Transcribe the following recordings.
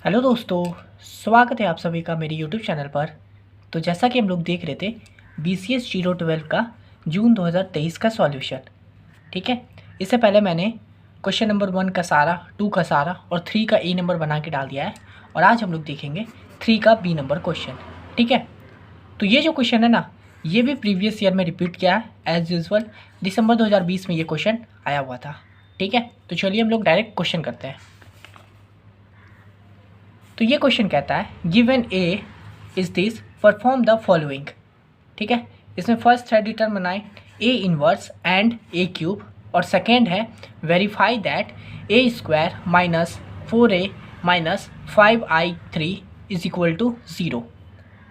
Hello दोस्तों, स्वागत है आप सभी का मेरे यूट्यूब चैनल पर। तो जैसा कि हम लोग देख रहे थे BCS 012 का जून 2023 का सॉल्यूशन। ठीक है, इससे पहले मैंने क्वेश्चन नंबर 1 का सारा, 2 का सारा और 3 का ए नंबर बना के डाल दिया है। और आज हम लोग देखेंगे 3 का बी नंबर क्वेश्चन। ठीक है, तो ये जो क्वेश्चन है ना, ये भी प्रीवियस ईयर में रिपीट किया है एज यूजल। दिसंबर 2020 में ये क्वेश्चन आया हुआ था। ठीक है, तो चलिए हम लोग डायरेक्ट क्वेश्चन करते हैं। तो ये क्वेश्चन कहता है given A is this, perform the following. ठीक है, इसमें फर्स्ट है determine A inverse and A cube, और सेकेंड है verify that A square minus 4a minus 5i3 is equal to 0।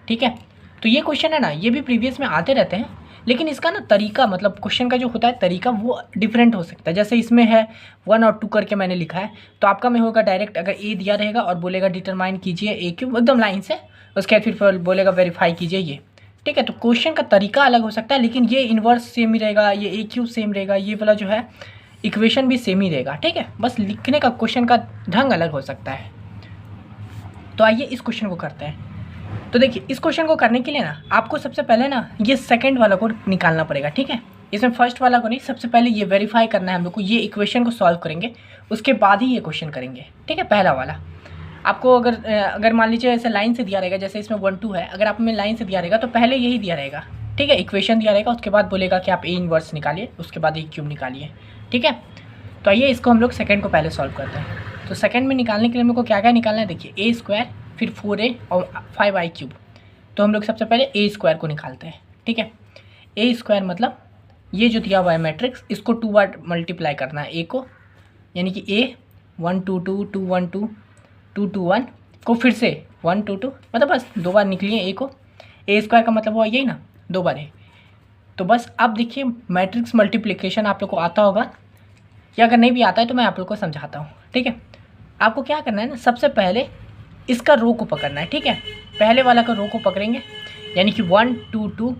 ठीक है, तो ये क्वेश्चन है ना, ये भी प्रीवियस में आते रहते हैं, लेकिन इसका ना तरीका, मतलब क्वेश्चन का जो होता है तरीका, वो डिफरेंट हो सकता है। जैसे इसमें है 1 और 2 करके मैंने लिखा है, तो आपका में होगा डायरेक्ट, अगर ए दिया रहेगा और बोलेगा डिटरमाइन कीजिए ए क्यूब एकदम लाइन से, उसके बाद फिर बोलेगा वेरीफाई कीजिए ये। ठीक है, तो क्वेश्चन का तरीका अलग हो सकता है, लेकिन ये इन्वर्स सेम ही रहेगा, ये ए क्यूब सेम रहेगा, ये वाला जो है इक्वेशन भी सेम ही रहेगा। ठीक है, बस लिखने का क्वेश्चन का ढंग अलग हो सकता है। तो आइए इस क्वेश्चन को करते हैं। तो देखिए, इस क्वेश्चन को करने के लिए ना आपको सबसे पहले ना ये सेकंड वाला को निकालना पड़ेगा। ठीक है, इसमें फर्स्ट वाला को नहीं, सबसे पहले ये वेरीफाई करना है हम लोग को। ये इक्वेशन को सॉल्व करेंगे, उसके बाद ही ये क्वेश्चन करेंगे। ठीक है, पहला वाला आपको अगर मान लीजिए ऐसे लाइन से दिया रहेगा, जैसे इसमें 1 2 है, अगर आप में लाइन से दिया रहेगा तो पहले यही दिया रहेगा। ठीक है, इक्वेशन दिया रहेगा, उसके बाद बोलेगा कि आप ए इनवर्स निकालिए, उसके बाद ए क्यूब निकालिए। ठीक है, तो आइए इसको हम लोग सेकंड को पहले सॉल्व करते हैं। तो सेकंड में निकालने के लिए मेरे को क्या क्या निकालना है, देखिए ए स्क्वायर, फिर 4a और 5i क्यूब। तो हम लोग सबसे पहले ए स्क्वायर को निकालते हैं। ठीक है, ए स्क्वायर मतलब ये जो दिया हुआ है मैट्रिक्स, इसको 2 बार मल्टीप्लाई करना है ए को, यानी कि ए 1 2 2 2 1 2 2 2 1 को फिर से 1 2 2, मतलब बस 2 बार निकलिए ए को। ए स्क्वायर का मतलब हुआ यही ना, 2 बार है। तो बस अब देखिए मैट्रिक्स मल्टीप्लिकेशन आप लोग को आता होगा, या अगर नहीं भी आता है तो मैं आप लोग को समझाता हूँ। ठीक है, आपको क्या करना है ना, सबसे पहले इसका रो को पकड़ना है। ठीक है, पहले वाला का रो को पकड़ेंगे, यानी कि 1 2 2,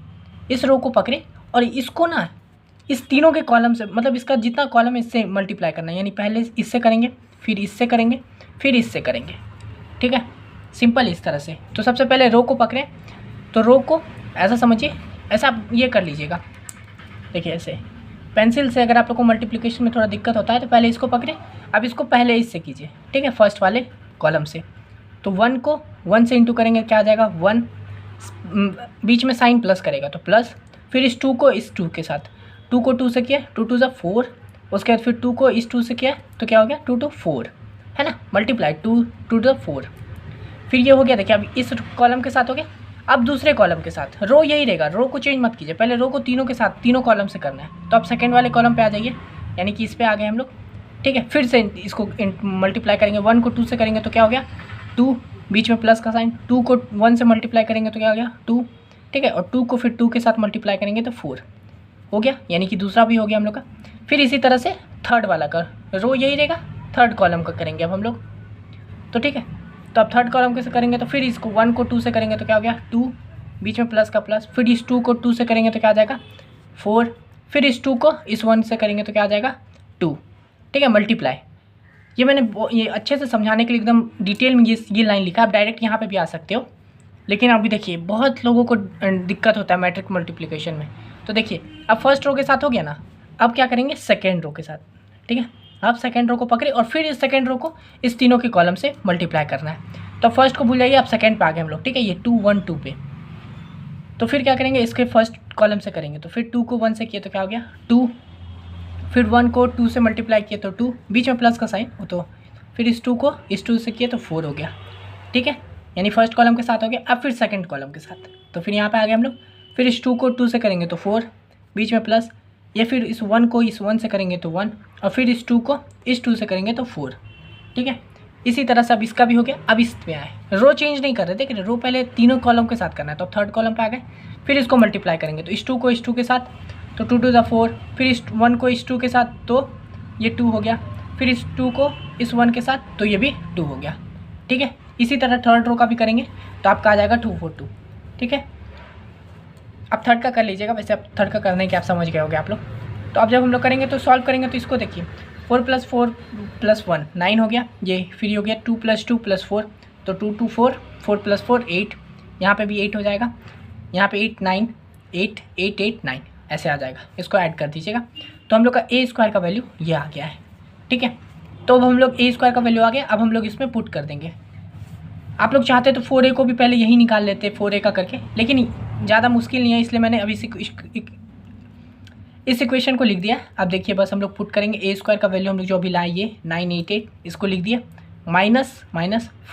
इस रो को पकड़े और इसको ना इस तीनों के कॉलम से, मतलब इसका जितना कॉलम है इससे मल्टीप्लाई करना है। यानी पहले इससे करेंगे, फिर इससे करेंगे, फिर इससे करेंगे। ठीक है, सिंपल इस तरह से। तो सबसे पहले रो को पकड़ें, तो रो को ऐसा समझिए, ऐसा आप ये कर लीजिएगा। देखिए ऐसे पेंसिल से अगर आप लोग को मल्टीप्लिकेशन में थोड़ा दिक्कत होता है तो पहले इसको पकड़े, अब इसको पहले इससे कीजिए। ठीक है, फर्स्ट वाले कॉलम से। तो 1 को 1 से इंटू करेंगे, क्या आ जाएगा 1, बीच में साइन प्लस करेगा तो प्लस, फिर इस 2 को इस 2 के साथ, 2 को 2 से किया, 2 2 4, उसके बाद फिर 2 को इस 2 से किया तो क्या हो गया 2 2 4, है ना, मल्टीप्लाई 2 2 4। फिर ये हो गया, देखिए अब इस कॉलम के साथ हो गया। अब दूसरे कॉलम के साथ रो यही रहेगा, रो को चेंज मत कीजिए, पहले रो को तीनों के साथ, तीनों कॉलम से करना है। तो अब सेकंड वाले कॉलम पे आ जाइए, यानी कि इस पे आ गए हम लोग। ठीक है, फिर से इसको मल्टीप्लाई करेंगे, 1 को 2 से करेंगे तो क्या हो गया 2, बीच में प्लस का साइन, 2 को 1 से मल्टीप्लाई करेंगे तो क्या हो गया 2। ठीक है, और 2 को फिर 2 के साथ मल्टीप्लाई करेंगे तो 4 हो गया, यानी कि दूसरा भी हो गया हम लोग का। फिर इसी तरह से थर्ड वाला का रो यही रहेगा, थर्ड कॉलम का करेंगे अब हम लोग। तो ठीक है, तो अब थर्ड कॉलम कैसे करेंगे, तो फिर इसको 1 को 2 से करेंगे तो क्या हो गया 2, बीच में प्लस का प्लस, फिर इस 2 को 2 से करेंगे तो क्या आ जाएगा 4, फिर इस 2 को इस 1 से करेंगे तो क्या आ जाएगा 2। ठीक है, मल्टीप्लाई। ये मैंने ये अच्छे से समझाने के लिए एकदम डिटेल में ये लाइन लिखा, आप डायरेक्ट यहाँ पे भी आ सकते हो, लेकिन अभी देखिए बहुत लोगों को दिक्कत होता है मैट्रिक मल्टीप्लिकेशन में। तो देखिए अब फर्स्ट रो के साथ हो गया ना, अब क्या करेंगे सेकेंड रो के साथ। ठीक है, अब सेकेंड रो को पकड़े और फिर इस सेकेंड रो को इस तीनों के कॉलम से मल्टीप्लाई करना है। तो फर्स्ट को भूल जाइए, अब सेकेंड पे आ गए हम लोग। ठीक है, ये 2 1 2 पे, तो फिर क्या करेंगे इसके फर्स्ट कॉलम से करेंगे, तो फिर 2 को 1 से किए तो क्या हो गया 2, फिर 1 को 2 से मल्टीप्लाई किए तो 2, बीच में प्लस का साइन हो, तो फिर इस 2 को इस 2 से किए तो 4 हो गया। ठीक है, यानी फर्स्ट कॉलम के साथ हो गया। अब फिर सेकंड कॉलम के साथ, तो फिर यहाँ पे आ गए हम लोग। फिर इस 2 को 2 से करेंगे तो 4, बीच में प्लस, या फिर इस 1 को इस 1 से करेंगे तो 1, और फिर इस 2 को इस 2 से करेंगे तो 4। ठीक है, इसी तरह से अब इसका भी हो गया। अब इस पे आए, रो चेंज नहीं कर रहे, देख रहे, रो पहले तीनों कॉलम के साथ करना है, तो अब थर्ड कॉलम पे आ गए। फिर इसको मल्टीप्लाई करेंगे, तो इस 2 को इस 2 के साथ तो 2 2 4, फिर इस 1 को इस 2 के साथ तो ये 2 हो गया, फिर इस 2 को इस 1 के साथ तो ये भी 2 हो गया। ठीक है, इसी तरह थर्ड रो का भी करेंगे तो आपका आ जाएगा 2 4 2। ठीक है, अब थर्ड का कर लीजिएगा, वैसे अब थर्ड का करने के आप समझ गए होगे आप लोग। तो अब जब हम लोग करेंगे तो सॉल्व करेंगे, तो इसको देखिए 4+4+1 9 हो गया ये, फिर हो गया 2+2+4 तो 2 2 4, 4+4 8, यहाँ पे भी 8 हो जाएगा, यहाँ पे 8 9 8 8 8 9 ऐसे आ जाएगा, इसको ऐड कर दीजिएगा। तो हम लोग का ए स्क्वायर का वैल्यू ये आ गया है, ठीक है। तो अब हम लोग ए स्क्वायर का वैल्यू आ गया, अब हम लोग इसमें पुट कर देंगे। आप लोग चाहते तो 4a को भी पहले यही निकाल लेते 4a का करके, लेकिन ज़्यादा मुश्किल नहीं है, इसलिए मैंने अभी इस इक्वेशन को लिख दिया। अब देखिए बस हम लोग पुट करेंगे ए स्क्वायर का वैल्यू हम लोग जो अभी लाए ये 988, इसको लिख दिया, माइनस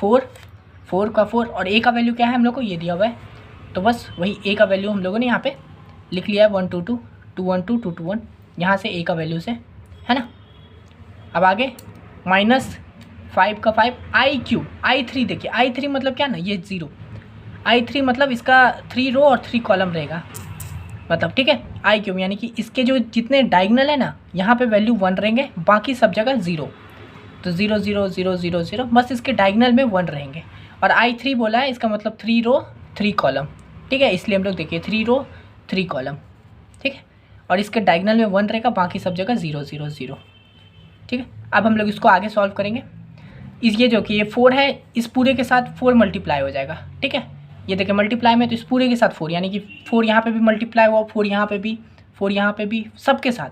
4 का 4 और ए का वैल्यू क्या है हम लोग को ये दिया हुआ है, तो बस वही ए का वैल्यू हम लोगों ने यहाँ पे लिख लिया है 122 212 221, यहाँ से ए का वैल्यू से, है ना। अब आगे -5 का 5 i³ i3, देखिए i3 मतलब क्या ना, ये 0, i3 मतलब इसका 3 रो और 3 कॉलम रहेगा, मतलब ठीक है i³ यानी कि इसके जो जितने डायगोनल है ना यहाँ पे वैल्यू 1 रहेंगे, बाकी सब जगह 0, तो 0 0 0 0 0, बस इसके डायगोनल में 1 रहेंगे। और i3 बोला है, इसका मतलब 3 रो 3 कॉलम, ठीक है, इसलिए हम लोग देखिए 3 रो 3 कॉलम, ठीक है, और इसके डायगोनल में 1 रहेगा, बाकी सब जगह 0 0 0, ठीक है। अब हम लोग इसको आगे सॉल्व करेंगे। ये जो कि ये 4 है, इस पूरे के साथ 4 मल्टीप्लाई हो जाएगा, ठीक है, ये देखिए मल्टीप्लाई में तो इस पूरे के साथ 4, यानी कि 4 यहाँ पे भी मल्टीप्लाई हुआ, 4 यहाँ पे भी, 4 यहाँ पे भी, सबके साथ।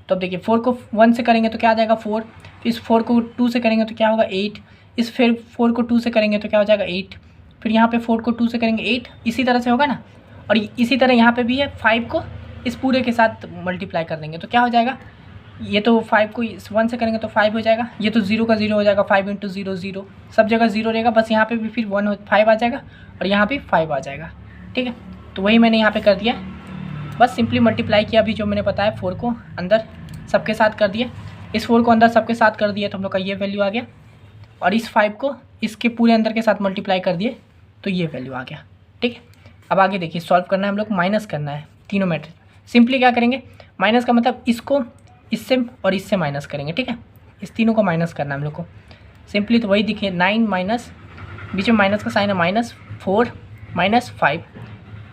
तो अब देखिए 4 को 1 से करेंगे तो क्या आ जाएगा 4, फिर इस 4 को 2 से करेंगे तो क्या होगा 8, इस फिर 4 को 2 से करेंगे तो क्या हो जाएगा 8, फिर यहाँ पे 4 को 2 से करेंगे 8, इसी तरह से होगा ना। और इसी तरह यहाँ पे भी है, 5 को इस पूरे के साथ मल्टीप्लाई कर देंगे तो क्या हो जाएगा, ये तो 5 को इस 1 से करेंगे तो 5 हो जाएगा, ये तो 0 का 0 हो जाएगा, 5 × 0 0, सब जगह 0 रहेगा, बस यहाँ पे भी फिर 5 आ जाएगा और यहाँ भी 5 आ जाएगा, ठीक है। तो वही मैंने यहाँ पे कर दिया, बस सिंपली मल्टीप्लाई किया अभी जो मैंने बताया, 4 को अंदर सबके साथ कर दिया, इस 4 को अंदर सबके साथ कर दिया तो हम लोग का ये वैल्यू आ गया, और इस 5 को इसके पूरे अंदर के साथ मल्टीप्लाई कर दिए तो ये वैल्यू आ गया, ठीक है। अब आगे देखिए सॉल्व करना है हम लोग, माइनस करना है तीनों मैट्रिक्स। सिंपली क्या करेंगे, माइनस का मतलब इसको इससे और इससे माइनस करेंगे, ठीक है, इस तीनों को माइनस करना है हम लोग को सिंपली। तो वही दिखे 9 माइनस, बीच में माइनस का साइन है, -4 -5।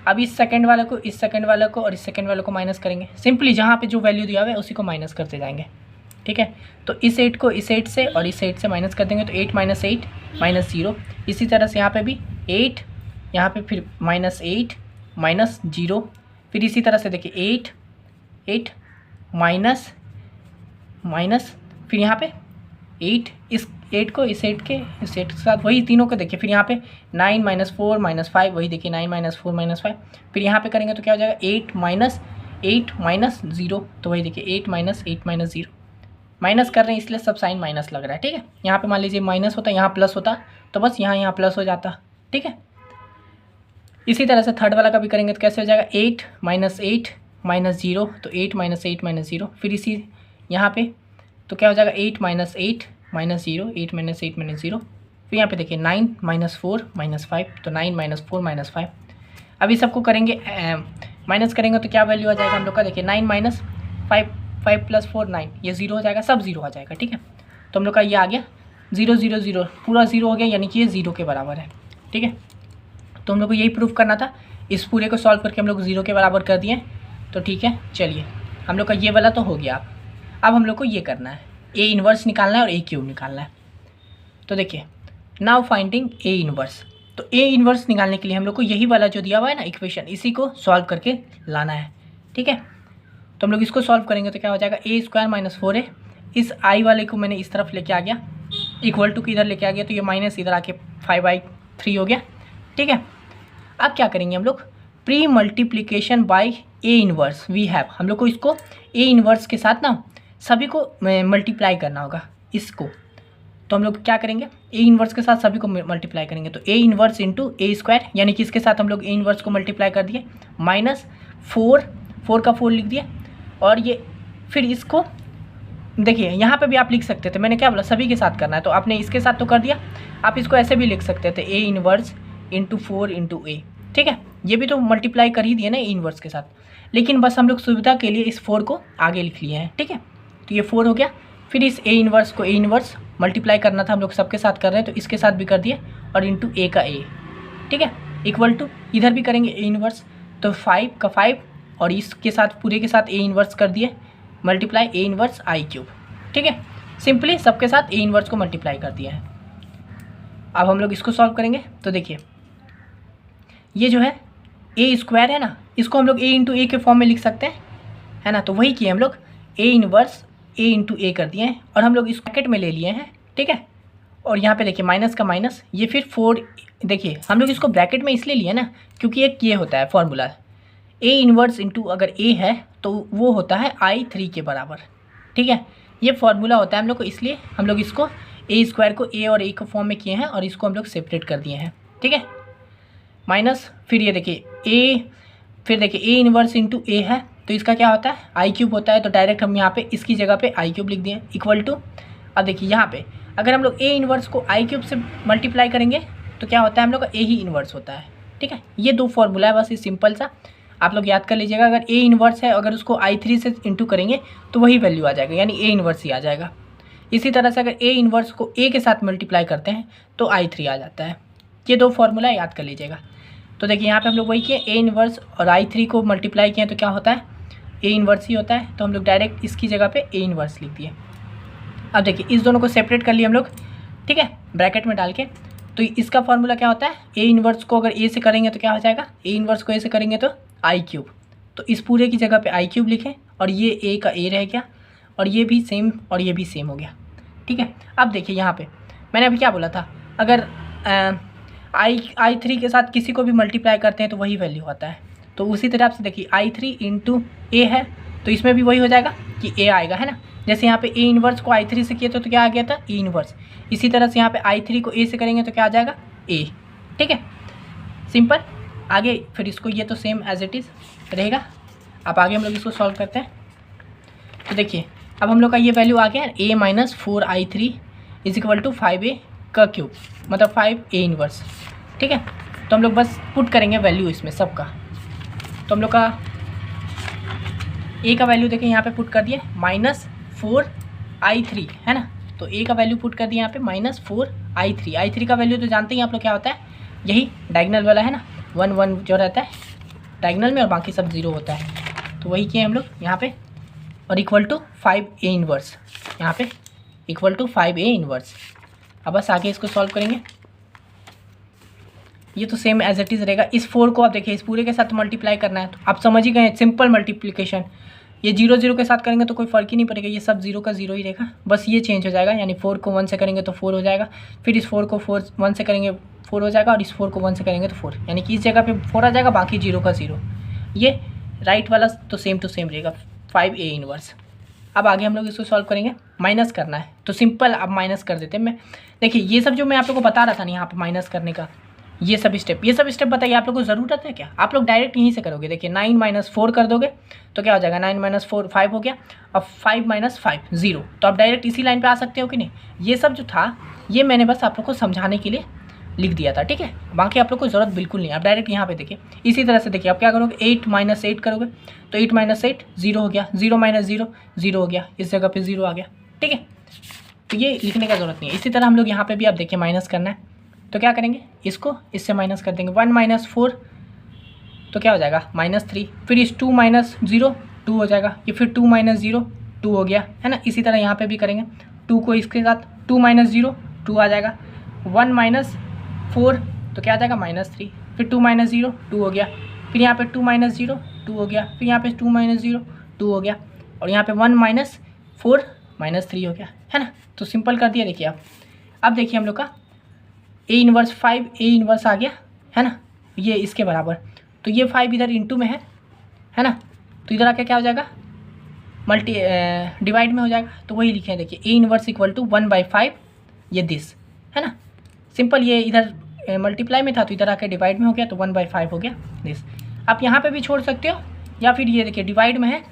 अब इस सेकंड वाले को, इस सेकंड वाले को और इस सेकंड वाले को माइनस करेंगे, सिंपली जहाँ पे जो वैल्यू दिया हुआ है उसी को माइनस करते जाएंगे, ठीक है। तो इस 8 को इस 8 से और इस 8 से माइनस कर देंगे तो 8 - 8 -0। इसी तरह से यहाँ पे भी 8, यहाँ पे फिर -8 -0, फिर इसी तरह से देखिए 8 माइनस, फिर यहाँ पे 8, इस 8 को इस 8 के साथ वही तीनों को देखिए, फिर यहाँ पे 9 - 4 - 5, वही देखिए 9 - 4 - 5, फिर यहाँ पे करेंगे तो क्या हो जाएगा 8 - 0, तो वही देखिए 8 - 8 - 0, माइनस कर रहे हैं इसलिए सब साइन माइनस लग रहा है, ठीक है। यहाँ पे मान लीजिए माइनस होता, यहाँ प्लस होता तो बस यहाँ प्लस हो जाता, ठीक है। इसी तरह से थर्ड वाला का भी करेंगे तो कैसे हो जाएगा 8 - 8 -0, तो 8 - 8 -0, फिर इसी यहाँ पे तो क्या हो जाएगा 8 - 8 -0, 8 - 8 -0, फिर यहाँ पे देखिए 9 - 4 -5, तो 9 - 4 -5। अभी सबको करेंगे माइनस करेंगे तो क्या वैल्यू आ जाएगा हम लोग का, देखिए 9 - 5 5 + 4 9, ये 0 हो जाएगा, सब 0 आ जाएगा, ठीक है। तो हम लोग का ये आ गया 0 0 0, पूरा 0 हो गया, यानी कि ये 0 के बराबर है, ठीक है। तो हम लोग को यही प्रूफ करना था, इस पूरे को सॉल्व करके हम लोग 0 के बराबर कर दिए, तो ठीक है। चलिए हम लोग का ये वाला तो हो गया, अब हम लोग को ये करना है, ए इन्वर्स निकालना है और a³ निकालना है। तो देखिए नाउ फाइंडिंग ए इन्वर्स, तो ए इन्वर्स निकालने के लिए हम लोग को यही वाला जो दिया हुआ है ना इक्वेशन, इसी को सॉल्व करके लाना है, ठीक है। तो हम लोग इसको सॉल्व करेंगे तो क्या हो जाएगा a² - 4a, इस i वाले को मैंने इस तरफ लेके आ गया, इक्वल टू इधर लेके आ गया, तो ये माइनस इधर आके 5/3 हो गया, ठीक है। अब क्या करेंगे हम लोग, pre multiplication by A inverse we have, हम लोग को इसको ए इन्वर्स के साथ ना सभी को मल्टीप्लाई करना होगा इसको। तो हम लोग क्या करेंगे, ए इन्वर्स के साथ सभी को मल्टीप्लाई करेंगे, तो ए इन्वर्स इंटू a², यानी कि इसके साथ हम लोग ए इन्वर्स को मल्टीप्लाई कर दिए, -4 का 4 लिख दिया, और ये फिर इसको देखिए यहाँ पे भी आप लिख सकते थे, मैंने क्या बोला सभी के साथ करना है, तो आपने इसके साथ तो कर दिया, आप इसको ऐसे भी लिख सकते थे ए इन्वर्स इंटू 4 × a, ठीक है। ये भी तो मल्टीप्लाई कर ही दिए ना ए इन्वर्स के साथ, लेकिन बस हम लोग सुविधा के लिए इस 4 को आगे लिख लिए हैं, ठीक है। तो ये 4 हो गया, फिर इस ए इन्वर्स को ए इन्वर्स मल्टीप्लाई करना था, हम लोग सबके साथ कर रहे हैं तो इसके साथ भी कर दिए, और इंटू a का a, ठीक है, इक्वल टू इधर भी करेंगे ए इन्वर्स, तो 5 का 5 और इसके साथ पूरे के साथ ए इन्वर्स कर दिए, मल्टीप्लाई ए इन्वर्स i³, ठीक है, सिंपली सबके साथ ए इन्वर्स को मल्टीप्लाई कर दिया है। अब हम लोग इसको सॉल्व करेंगे तो देखिए ये जो है ए स्क्वायर है ना, इसको हम लोग ए इंटू ए के फॉर्म में लिख सकते हैं, है ना। तो वही किए हम लोग, ए इन्वर्स ए इंटू ए कर दिए हैं और हम लोग इस ब्रैकेट में ले लिए हैं, ठीक है। और यहाँ पे देखिए माइनस का माइनस, ये फिर 4, देखिए हम लोग इसको ब्रैकेट में इसलिए लिए ना क्योंकि एक ये होता है फॉर्मूला, ए इन्वर्स इंटू अगर ए है तो वो होता है I3 के बराबर, ठीक है। ये फॉर्मूला होता है हम लोग को, इसलिए हम लोग इसको ए स्क्वायर को ए और ए के फॉर्म में किए हैं और इसको हम लोग सेपरेट कर दिए हैं, ठीक है। माइनस फिर ये देखिए ए, फिर देखिए ए इन्वर्स इंटू ए है तो इसका क्या होता है आई क्यूब होता है, तो डायरेक्ट हम यहाँ पे इसकी जगह पे आई क्यूब लिख दिए इक्वल टू। अब देखिए यहाँ पे अगर हम लोग ए इन्वर्स को आई क्यूब से मल्टीप्लाई करेंगे तो क्या होता है हम लोग का ए ही इन्वर्स होता है, ठीक है। ये दो फॉर्मूला है बस, ये सिंपल सा आप लोग याद कर लीजिएगा। अगर ए इन्वर्स है, अगर उसको I3 से इंटू करेंगे तो वही वैल्यू आ जाएगा, यानी ए इन्वर्स ही आ जाएगा। इसी तरह से अगर ए इन्वर्स को ए के साथ मल्टीप्लाई करते हैं तो I3 आ जाता है। ये दो फॉर्मूला याद कर लीजिएगा। तो देखिए यहाँ पे हम लोग वही किए, ए इन्वर्स और I3 को मल्टीप्लाई किए तो क्या होता है ए इन्वर्स ही होता है, तो हम लोग डायरेक्ट इसकी जगह पे ए इन्वर्स लिख दिए। अब देखिए इस दोनों को सेपरेट कर लिए हम लोग, ठीक है, ब्रैकेट में डाल के। तो इसका फॉर्मूला क्या होता है, ए इन्वर्स को अगर ए से करेंगे तो क्या हो जाएगा, ए इन्वर्स को ए से करेंगे तो आई क्यूब। तो इस पूरे की जगह पे आई क्यूब लिखें और ये ए का ए रह गया और ये भी सेम और ये भी सेम हो गया, ठीक है। अब देखिए यहाँ पे मैंने अभी क्या बोला था, अगर I3 के साथ किसी को भी मल्टीप्लाई करते हैं तो वही वैल्यू आता है। तो उसी तरह से देखिए I3 इंटू ए है तो इसमें भी वही हो जाएगा कि ए आएगा, है ना। जैसे यहाँ पे ए इन्वर्स को I3 से किए तो क्या आ गया था ए इन्वर्स। इसी तरह से यहाँ पे I3 को ए से करेंगे तो क्या आ जाएगा ए, ठीक है, सिंपल। आगे फिर इसको ये तो सेम एज इट इज़ रहेगा। अब आगे हम लोग इसको सॉल्व करते हैं तो देखिए अब हम लोग का ये वैल्यू आ गया a minus 4I3 is equal to 5a का क्यूब, मतलब 5a इन्वर्स, ठीक है। तो हम लोग बस पुट करेंगे वैल्यू इसमें सबका। तो हम लोग का a का वैल्यू देखिए यहाँ पे पुट कर दिए -4I3, है ना। तो a का वैल्यू पुट कर दिया यहाँ पे -4I3। I3 का वैल्यू तो जानते ही आप लोग क्या होता है, यही डायगोनल वाला है ना, 1 1 जो रहता है डायगोनल में और बाकी सब 0 होता है। तो वही किए हम लोग यहाँ पे और इक्वल टू 5a इन्वर्स, यहाँ पे इक्वल टू 5a इन्वर्स। अब बस आगे इसको सॉल्व करेंगे, ये तो सेम एज इट इज़ रहेगा। इस 4 को आप देखिए इस पूरे के साथ मल्टीप्लाई करना है तो आप समझ ही गए, सिंपल मल्टीप्लिकेशन। ये 0 0 के साथ करेंगे तो कोई फ़र्क ही नहीं पड़ेगा, ये सब 0 का 0 ही रहेगा, बस ये चेंज हो जाएगा। यानी 4 को 1 से करेंगे तो 4 हो जाएगा, फिर इस 4 को 1 से करेंगे 4 हो जाएगा और इस 4 को 1 से करेंगे तो 4, यानी कि इस जगह पे 4 आ जाएगा, बाकी 0 का 0। ये राइट वाला तो सेम टू सेम रहेगा 5a इन्वर्स। अब आगे हम लोग इसको सॉल्व करेंगे, माइनस करना है तो सिंपल अब माइनस कर देते हैं। मैं देखिए ये सब जो मैं आप लोगों को बता रहा था ना यहाँ पे माइनस करने का, ये सब स्टेप बताइए आप लोगों को ज़रूरत है क्या, आप लोग डायरेक्ट यहीं से करोगे। देखिए 9 माइनस 4 कर दोगे तो क्या हो जाएगा, 9 माइनस 4 5 हो गया, अब 5 माइनस 5 0। तो आप डायरेक्ट इसी लाइन पे आ सकते हो कि नहीं। ये सब जो था ये मैंने बस आप लोग को समझाने के लिए लिख दिया था, ठीक है, बाकी आप लोग को ज़रूरत बिल्कुल नहीं। आप डायरेक्ट यहाँ पे देखिए इसी तरह से देखिए आप क्या करोगे, 8 माइनस 8 करोगे तो 8 माइनस 8 0 हो गया, 0 माइनस 0 0 हो गया, इस जगह पे 0 आ गया, ठीक है। तो ये लिखने का ज़रूरत नहीं है। इसी तरह हम लोग यहाँ पे भी आप देखिए माइनस करना है तो क्या करेंगे, इसको इससे माइनस कर देंगे। 1 माइनस 4 तो क्या हो जाएगा -3, फिर इस 2 माइनस 0 2 हो जाएगा, ये फिर 2 माइनस 0 2 हो गया, है ना। इसी तरह यहाँ पे भी करेंगे, 2 को इसके साथ 2 माइनस 0 2 आ जाएगा, 1 माइनस 4 तो क्या आ जाएगा -3, फिर 2 माइनस 0 2 हो गया, फिर यहाँ पे 2 माइनस 0 2 हो गया, फिर यहाँ पे 2 माइनस 0 2 हो गया और यहाँ पे 1 माइनस 4 -3 हो गया, है ना। तो सिंपल कर दिया। देखिए आप अब देखिए हम लोग का a इन्वर्स 5a इन्वर्स आ गया, है ना, ये इसके बराबर। तो ये 5 इधर इंटू में है ना, तो इधर आके क्या हो जाएगा डिवाइड में हो जाएगा। तो वही लिखे हैं देखिए a इन्वर्स इक्वल टू 1/5 ये दिस, है ना, सिंपल। ये इधर मल्टीप्लाई में था तो इधर आके डिवाइड में हो गया तो 1/5 हो गया दिस। आप यहाँ पे भी छोड़ सकते हो या फिर ये देखिए डिवाइड में है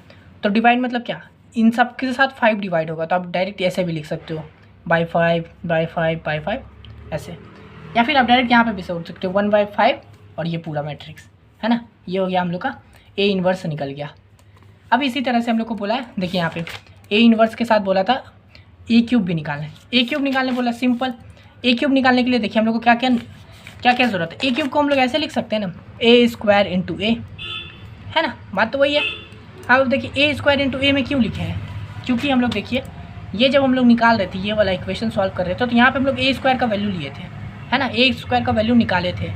तो डिवाइड मतलब क्या, इन सब के साथ 5 डिवाइड होगा तो आप डायरेक्ट ऐसे भी लिख सकते हो by5 ऐसे, या फिर आप डायरेक्ट यहाँ पे भी सोच सकते हो 1/5 और ये पूरा मैट्रिक्स, है ना। ये हो गया हम लोग का a इन्वर्स निकल गया। अब इसी तरह से हम लोग को बोला है, देखिए यहाँ पे a इन्वर्स के साथ बोला था a क्यूब भी निकालना है। a क्यूब निकालने बोला, सिंपल a क्यूब निकालने के लिए देखिए हम लोग को क्या क्या ज़रूरत है। a क्यूब को हम लोग ऐसे लिख सकते हैं ना, a स्क्वायर इंटू a, है ना, बात तो वही है। अब देखिए a स्क्वायर इंटू a में क्यों लिखे हैं, क्योंकि हम लोग देखिए ये जब हम लोग निकाल रहे थे, ये वाला इक्वेशन सॉल्व कर रहे थे, तो यहाँ पे हम लोग ए स्क्वायर का वैल्यू लिए थे, है ना, ए स्क्वायर का वैल्यू निकाले थे।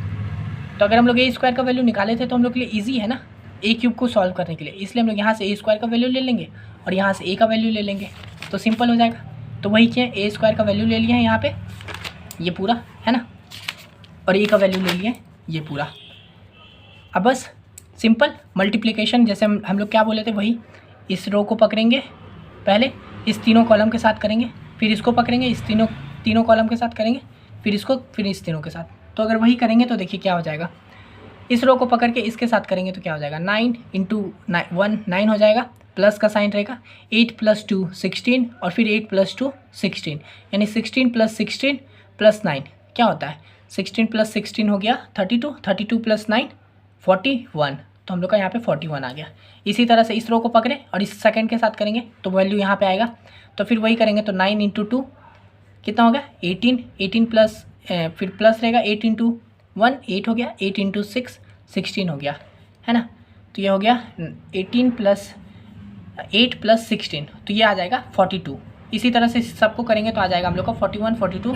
तो अगर हम लोग ए स्क्वायर का वैल्यू निकाले थे तो हम लोग के लिए ईजी है ना ए क्यूब को सॉल्व करने के लिए, इसलिए हम लोग यहाँ से ए स्क्वायर का वैल्यू ले लेंगे और यहाँ से ए का वैल्यू ले लेंगे, तो सिंपल हो जाएगा। तो वही किए, ए स्क्वायर का वैल्यू ले लिया है यहाँ पे ये पूरा, है ना, और ए का वैल्यू ले लिए ये पूरा। अब बस सिंपल मल्टीप्लिकेशन, जैसे हम लोग क्या बोले थे, वही इस रो को पकड़ेंगे, पहले इस तीनों कॉलम के साथ करेंगे, फिर इसको पकड़ेंगे, इस तीनों कॉलम के साथ करेंगे, फिर इसको, फिर इस तीनों के साथ। तो अगर वही करेंगे तो देखिए क्या हो जाएगा, इस रो को पकड़ के इसके साथ करेंगे तो क्या हो जाएगा, 9 × 1 9 हो जाएगा, प्लस का साइन रहेगा, 8 + 2 16 और फिर 8 + 2 16, यानी 16 + 16 + 9 क्या होता है, 16 + 16 हो गया 32, 32 + 9 41, तो हम लोग का यहाँ पे 41 आ गया। इसी तरह से इस रो को पकड़े और इस सेकंड के साथ करेंगे तो वैल्यू यहाँ पे आएगा, तो फिर वही करेंगे तो 9 × 2 कितना हो गया 18, 18 प्लस फिर प्लस रहेगा 8 × 1 8 हो गया, 8 × 6 16 हो गया, है ना। तो ये हो गया 18 + 8 + 16, तो ये आ जाएगा 42। इसी तरह से सबको करेंगे तो आ जाएगा हम लोग का 41 42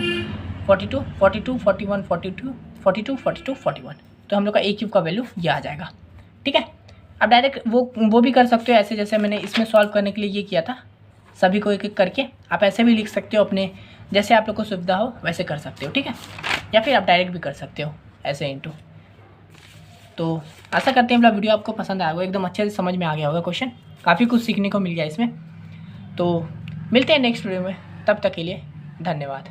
42 42 41 42 42 42 41, तो हम लोग का ए क्यूब का वैल्यू ये आ जाएगा। ठीक है, अब डायरेक्ट वो भी कर सकते हो ऐसे, जैसे मैंने इसमें सॉल्व करने के लिए ये किया था, सभी को एक एक करके आप ऐसे भी लिख सकते हो, अपने जैसे आप लोग को सुविधा हो वैसे कर सकते हो। ठीक है, या फिर आप डायरेक्ट भी कर सकते हो ऐसे इंटू। तो आशा करते हैं मतलब वीडियो आपको पसंद आया होगा, एकदम अच्छे से समझ में आ गया होगा क्वेश्चन, काफ़ी कुछ सीखने को मिल गया इसमें। तो मिलते हैं नेक्स्ट वीडियो में, तब तक के लिए धन्यवाद।